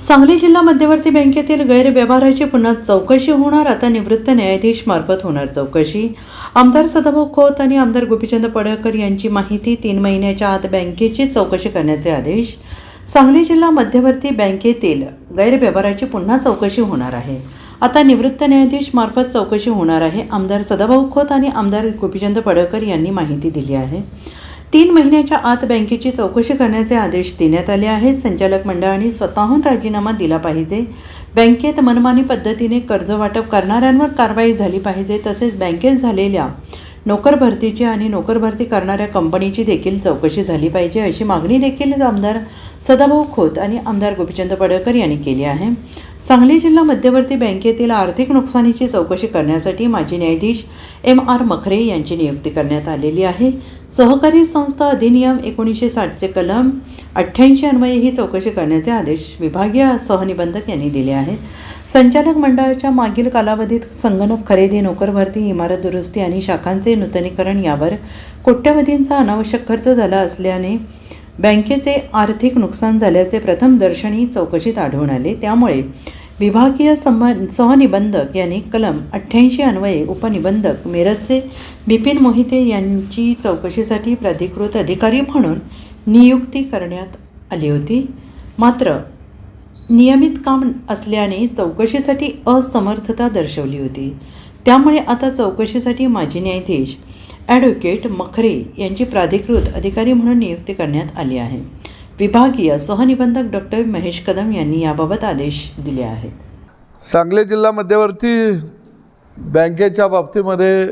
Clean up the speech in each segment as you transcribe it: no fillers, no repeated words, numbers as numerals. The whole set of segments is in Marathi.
सांगली जिल्हा मध्यवर्ती बँकेतील गैरव्यवहाराची पुन्हा चौकशी होणार. आता निवृत्त न्यायाधीश मार्फत होणार चौकशी. आमदार सदाभाऊ खोत आणि आमदार गोपीचंद पडळकर यांची माहिती. 3 महिन्याच्या आत बँकेची चौकशी करण्याचे आदेश. सांगली जिल्हा मध्यवर्ती बँकेतील गैरव्यवहाराची पुन्हा चौकशी होणार आहे. आता निवृत्त न्यायाधीश मार्फत चौकशी होणार आहे. आमदार सदाभाऊ खोत आणि आमदार गोपीचंद पडळकर यांनी माहिती दिली आहे. 3 महिन्याच्या आत बँकेची चौकशी करण्याचे आदेश देण्यात आले आहेत. संचालक मंडळाने स्वतःहून राजीनामा दिला पाहिजे. बँकेत मनमानी पद्धतीने कर्ज वाटप करणाऱ्यांवर कारवाई झाली पाहिजे. तसेच बँकेत झालेल्या नोकर भरतीची आणि नोकर भरती करणाऱ्या कंपनीची देखील चौकशी झाली पाहिजे, अशी मागणी देखील आमदार सदाभाऊ खोत आणि आमदार गोपीचंद पडळकर यांनी केली आहे. सांगली जिल्हा मध्यवर्ती बँकेतील आर्थिक नुकसानीची चौकशी करण्यासाठी माजी न्यायाधीश M.R. मखरे यांची नियुक्ती करण्यात आलेली आहे. सहकारी संस्था अधिनियम 1960चे कलम 88 अन्वये ही चौकशी करण्याचे आदेश विभागीय सहनिबंधक यांनी दिले आहेत. संचालक मंडळाच्या मागील कालावधीत संगणक खरेदी, नोकर भरती, इमारत दुरुस्ती आणि शाखांचे नूतनीकरण यावर कोट्यवधींचा अनावश्यक खर्च झाला असल्याने बँकेचे आर्थिक नुकसान झाल्याचे प्रथमदर्शनी चौकशीत आढळून आले. त्यामुळे विभागीय सहनिबंधक यांनी कलम 88 अन्वये उपनिबंधक मिरजचे बिपिन मोहिते यांची चौकशीसाठी प्राधिकृत अधिकारी म्हणून नियुक्ती करण्यात आली होती. मात्र नियमित काम असल्याने चौकशीसाठी असमर्थता दर्शवली होती. त्यामुळे आता चौकशीसाठी माजी न्यायाधीश ॲडव्होकेट मखरे यांची प्राधिकृत अधिकारी म्हणून नियुक्ती करण्यात आली आहे. विभागीय सहनिबंधक डॉक्टर महेश कदम यांनी याबाबत आदेश दिले आहेत. सांगली जिल्हा मध्यवर्ती बँकेच्या बाबतीमध्ये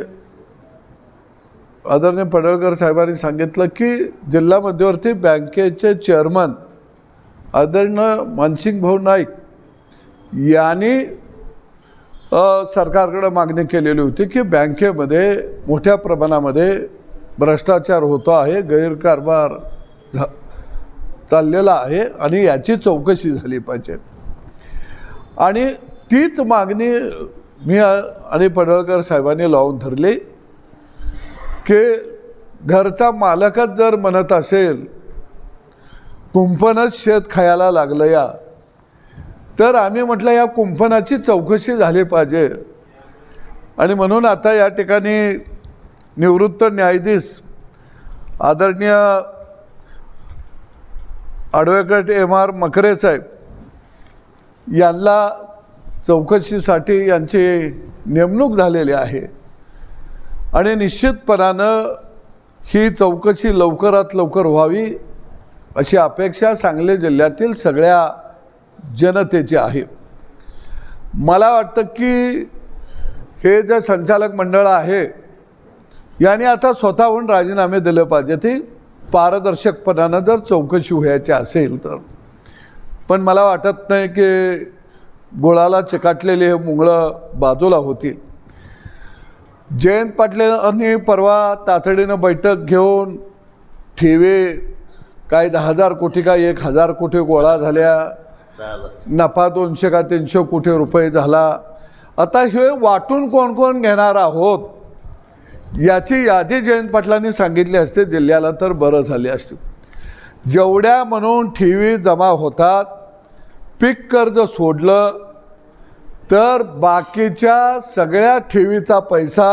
आदरणीय पडळकर साहेबांनी सांगितलं की जिल्हा मध्यवर्ती बँकेचे चेअरमन आदरणीय मानसिंग भाऊ नाईक यांनी सरकारकडे मागणी केलेली होती की बँकेमध्ये मोठ्या प्रमाणामध्ये भ्रष्टाचार होतो आहे, गैरकारभार चाललेला आहे आणि याची चौकशी झाली पाहिजे. आणि तीच मागणी मी आणि पडळकर साहेबांनी लावून धरली की घरचा मालकच जर म्हणत असेल कुंपणच शेत खायला लागलं या, तर आम्ही म्हटलं या कुंपणाची चौकशी झाली पाहिजे. आणि म्हणून आता या ठिकाणी निवृत्त न्यायाधीश आदरणीय ॲडव्होकेट M.R. मखरे साहेब यांना चौकशीसाठी यांची नेमणूक झालेली आहे. आणि निश्चितपणानं ही चौकशी लवकरात लवकर व्हावी अशी अपेक्षा सांगली जिल्ह्यातील सगळ्या जनतेची आहे. मला वाटतं की हे जे संचालक मंडळ आहे यांनी आता स्वतःहून राजीनामे दिले पाहिजे. ती पारदर्शकपणानं जर चौकशी व्हायची असेल तर. पण मला वाटत नाही की गुळाला चिकाटलेली हे मुंगळं बाजूला होतील. जयंत पाटलांनी परवा तातडीनं बैठक घेऊन ठेवे काय 10,000 कोटी का 1,000 कोटी गोळा झाल्या, नफा 200 का 300 कोटी रुपये झाला. आता हे वाटून कोण कोण घेणार आहोत याची यादी जयंत पाटलांनी सांगितली असते जिल्ह्याला तर बरं झाले असते. जेवढ्या म्हणून ठेवी जमा होतात, पीक कर्ज सोडलं तर बाकीच्या सगळ्या ठेवीचा पैसा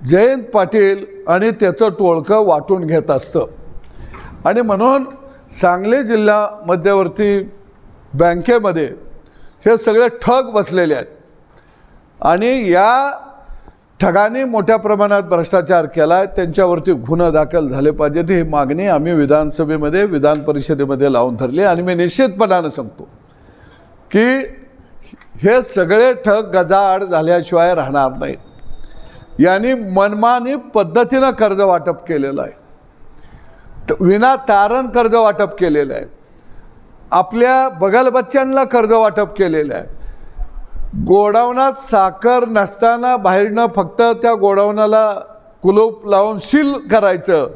जयंत पाटील आणि त्याचं टोळकं वाटून घेत असतं. आणि म्हणून सांगली जिल्हा मध्यवर्ती बँकेमध्ये हे सगळे ठग बसलेले आहेत. आणि या ठगांनी मोठ्या प्रमाणात भ्रष्टाचार केला आहे, त्यांच्यावरती गुन्हे दाखल झाले पाहिजेत. ही मागणी आम्ही विधानसभेमध्ये विधान परिषदेमध्ये लावून धरली. आणि मी निश्चितपणानं सांगतो की हे सगळे ठग गजाआड झाल्याशिवाय राहणार नाहीत. यांनी मनमानी पद्धतीनं कर्ज वाटप केलेलं आहे, विनातारण कर्ज वाटप केलेलं आहे, आपल्या बगलबच्च्यांना कर्ज वाटप केलेलं आहे. गोडाऊनात साखर नसताना बाहेरनं फक्त त्या गोडाऊनाला कुलूप लावून सील करायचं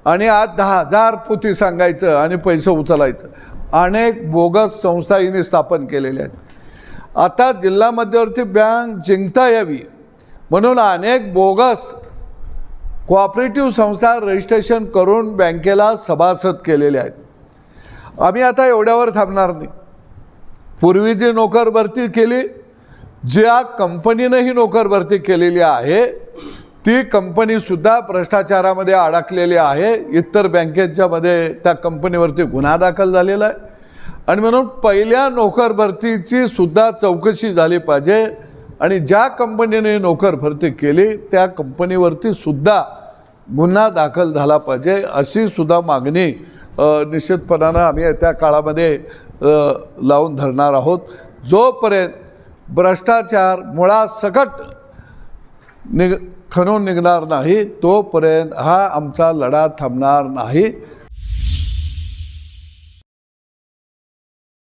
आणि आज 10,000 पोती सांगायचं आणि पैसे उचलायचं. अनेक बोगस संस्था हिने स्थापन केलेल्या आहेत. आता जिल्हा मध्यवर्ती बँक जिंकता यावी म्हणून अनेक बोगस कोऑपरेटिव्ह संस्था रजिस्ट्रेशन करून बँकेला सभासद केलेले आहेत. आम्ही आता एवढ्यावर थांबणार नाही. पूर्वी जी नोकर भरती केली, ज्या कंपनीनं ही नोकर भरती केलेली आहे ती कंपनीसुद्धा भ्रष्टाचारामध्ये अडकलेली आहे. इतर बँकेच्यामध्ये त्या कंपनीवरती गुन्हा दाखल झालेला आहे आणि म्हणून पहिल्या नोकर भरतीची सुद्धा चौकशी झाली पाहिजे आणि ज्या कंपनीने नोकर भरती केली त्या कंपनीवरती सुद्धा गुन्हा दाखल झाला पाहिजे, अशी सुद्धा मागणी निश्चितपणानं आम्ही येत्या काळामध्ये लावून धरणार आहोत. जोपर्यंत भ्रष्टाचार मुळासकट खणून निघणार नाही तोपर्यंत हा आमचा लढा थांबणार नाही.